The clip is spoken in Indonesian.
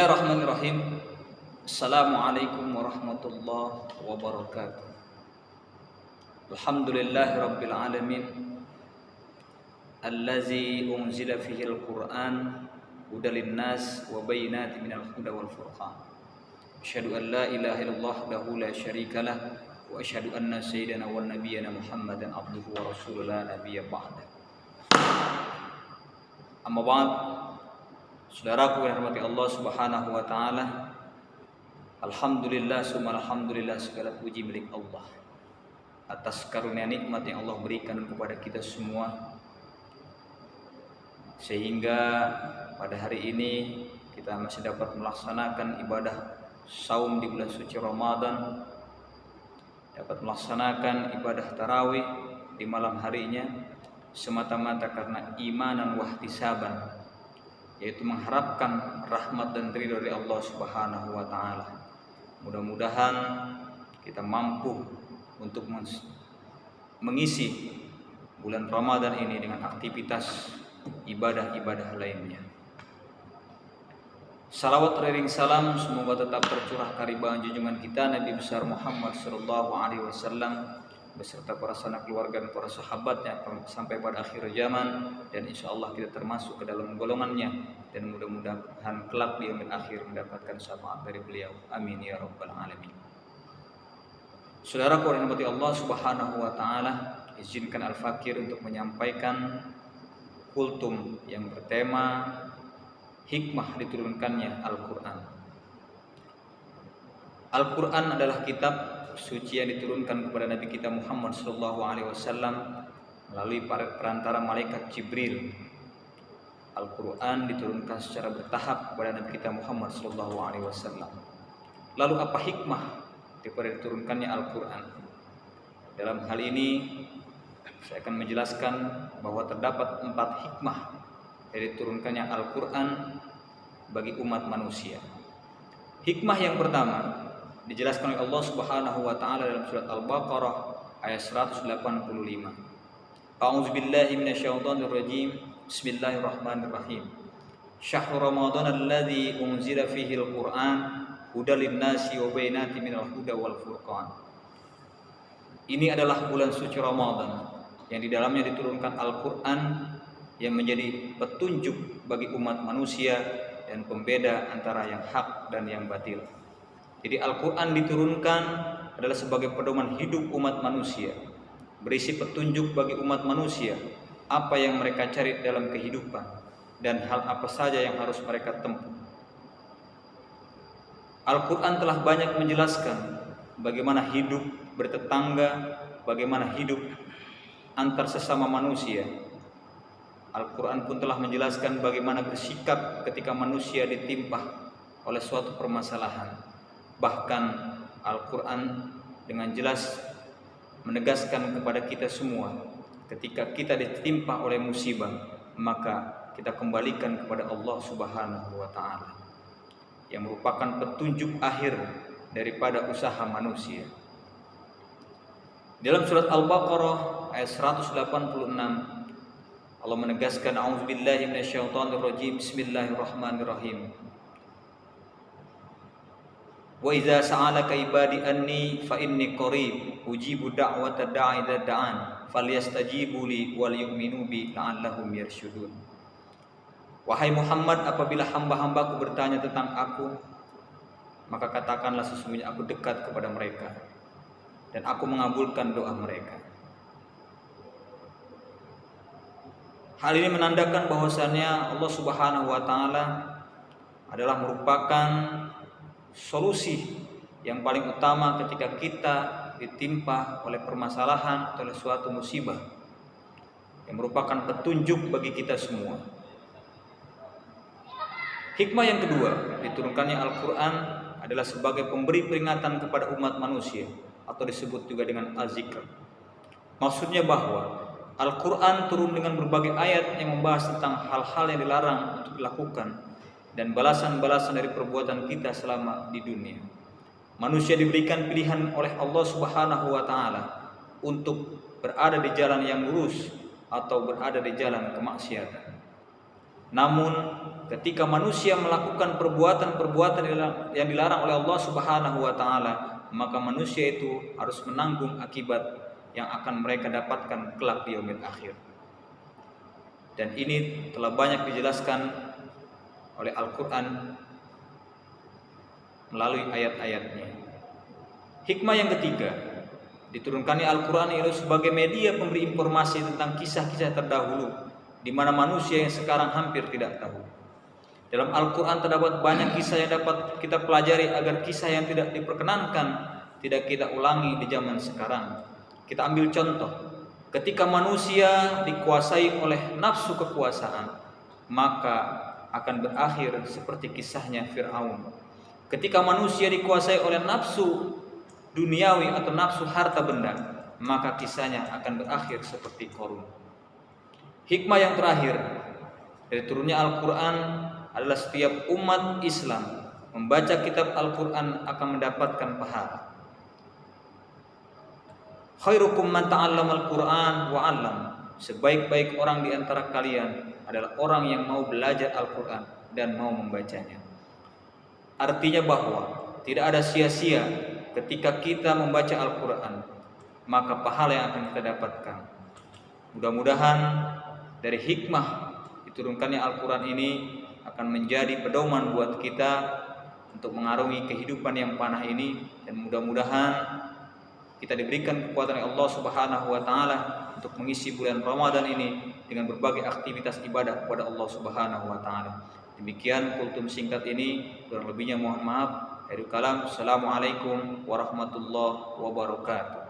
Bismillahirrahmanirrahim. Assalamualaikum warahmatullahi wabarakatuh. Alhamdulillahirabbil alamin. Allazi unzila fihi al-Qur'an hudal linnas wa bayyinatin minal huda wal furqan. Asyhadu an la ilaha illallah wahdahu la syarikalah wa asyhadu anna sayyidana wa nabiyyana Muhammadan abduhu wa rasuluhu la nabiyya ba'da. Amma ba'd. Saudaraku yang dirahmati Allah Subhanahu wa taala, alhamdulillah summa alhamdulillah, segala puji milik Allah atas karunia nikmat yang Allah berikan kepada kita semua, sehingga pada hari ini kita masih dapat melaksanakan ibadah saum di bulan suci Ramadan, dapat melaksanakan ibadah tarawih di malam harinya semata-mata karena imanan wahtisaban, yaitu mengharapkan rahmat dan ridho dari Allah Subhanahu wa taala. Mudah-mudahan kita mampu untuk mengisi bulan Ramadan ini dengan aktivitas ibadah-ibadah lainnya. Salawat beriring salam semoga tetap tercurah karibaan junjungan kita Nabi besar Muhammad sallallahu alaihi wasallam beserta para sanak keluarga dan para sahabatnya sampai pada akhir zaman, dan insyaallah kita termasuk ke dalam golongannya, dan mudah-mudahan kelak di yaumil akhir mendapatkan syafaat dari beliau. Amin ya rabbal alamin. Saudaraku yang dirahmati Allah Subhanahu wa taala, izinkan Al-Fakir untuk menyampaikan kultum yang bertema hikmah diturunkannya Al-Qur'an. Al-Qur'an adalah kitab suci yang diturunkan kepada Nabi kita Muhammad sallallahu alaihi wasallam melalui perantara malaikat Jibril. Al-Qur'an diturunkan secara bertahap kepada Nabi kita Muhammad sallallahu alaihi wasallam. Lalu apa hikmah daripada diturunkannya Al-Qur'an? Dalam hal ini saya akan menjelaskan bahwa terdapat 4 hikmah dari diturunkannya Al-Qur'an bagi umat manusia. Hikmah yang pertama dijelaskan oleh Allah Subhanahu wa taala dalam surat Al-Baqarah ayat 185. A'udzubillahi minasyaitonir rajim. Bismillahirrahmanirrahim. Syahrul Ramadan alladzi unzila fihi al-Qur'an hudal linnasi wa bayyinatin minal huda wal furqan. Ini adalah bulan suci Ramadan yang di dalamnya diturunkan Al-Qur'an yang menjadi petunjuk bagi umat manusia dan pembeda antara yang hak dan yang batil. Jadi Al-Quran diturunkan adalah sebagai pedoman hidup umat manusia, berisi petunjuk bagi umat manusia apa yang mereka cari dalam kehidupan dan hal apa saja yang harus mereka tempuh. Al-Quran telah banyak menjelaskan bagaimana hidup bertetangga, bagaimana hidup antar sesama manusia. Al-Quran pun telah menjelaskan bagaimana bersikap ketika manusia ditimpa oleh suatu permasalahan. Bahkan Al-Quran dengan jelas menegaskan kepada kita semua, ketika kita ditimpa oleh musibah, maka kita kembalikan kepada Allah Subhanahu wa taala yang merupakan petunjuk akhir daripada usaha manusia. Dalam surat Al-Baqarah ayat 186 Allah menegaskan, a'udzubillahi minasyaitonir rajim. Bismillahirrahmanirrahim. Wa idza sa'alaka ibadi anni fa inni qarib ujibu da'wata da'i idza da'an falyastajibu li wal yu'minu bi la'allahum yarshudun. Wahai Muhammad, apabila hamba-hambaku bertanya tentang aku, maka katakanlah sesungguhnya aku dekat kepada mereka dan aku mengabulkan doa mereka. Hal ini menandakan bahwasannya Allah Subhanahu wa taala adalah merupakan solusi yang paling utama ketika kita ditimpa oleh permasalahan atau oleh suatu musibah, yang merupakan petunjuk bagi kita semua. Hikmah yang kedua diturunkannya Al-Quran adalah sebagai pemberi peringatan kepada umat manusia, atau disebut juga dengan az-zikr. Maksudnya bahwa Al-Quran turun dengan berbagai ayat yang membahas tentang hal-hal yang dilarang untuk dilakukan dan balasan-balasan dari perbuatan kita selama di dunia. Manusia diberikan pilihan oleh Allah Subhanahu wa taala untuk berada di jalan yang lurus atau berada di jalan kemaksiatan. Namun ketika manusia melakukan perbuatan-perbuatan yang dilarang oleh Allah Subhanahu wa taala, maka manusia itu harus menanggung akibat yang akan mereka dapatkan kelak di yaumil akhir. Dan ini telah banyak dijelaskan oleh Al-Qur'an melalui ayat-ayatnya. Hikmah yang ketiga, diturunkannya Al-Qur'an itu sebagai media pemberi informasi tentang kisah-kisah terdahulu di mana manusia yang sekarang hampir tidak tahu. Dalam Al-Quran terdapat banyak kisah yang dapat kita pelajari agar kisah yang tidak diperkenankan tidak kita ulangi di zaman sekarang. Kita ambil contoh, ketika manusia dikuasai oleh nafsu kekuasaan, maka akan berakhir seperti kisahnya Fir'aun. Ketika manusia dikuasai oleh nafsu duniawi atau nafsu harta benda, maka kisahnya akan berakhir seperti Qarun. Hikmah yang terakhir dari turunnya Al-Quran adalah setiap umat Islam membaca kitab Al-Quran akan mendapatkan pahala. Khairukum man ta'allama Al-Quran wa 'allam. Sebaik-baik orang di antara kalian adalah orang yang mau belajar Al-Quran dan mau membacanya. Artinya bahwa tidak ada sia-sia ketika kita membaca Al-Quran, maka pahala yang akan kita dapatkan. Mudah-mudahan dari hikmah diturunkannya Al-Quran ini akan menjadi pedoman buat kita untuk mengarungi kehidupan yang panah ini, dan mudah-mudahan kita diberikan kekuatan oleh Allah Subhanahu wa taala untuk mengisi bulan Ramadan ini dengan berbagai aktivitas ibadah kepada Allah Subhanahu wa taala. Demikian kultum singkat ini, kurang lebihnya mohon maaf. Assalamualaikum warahmatullahi wabarakatuh.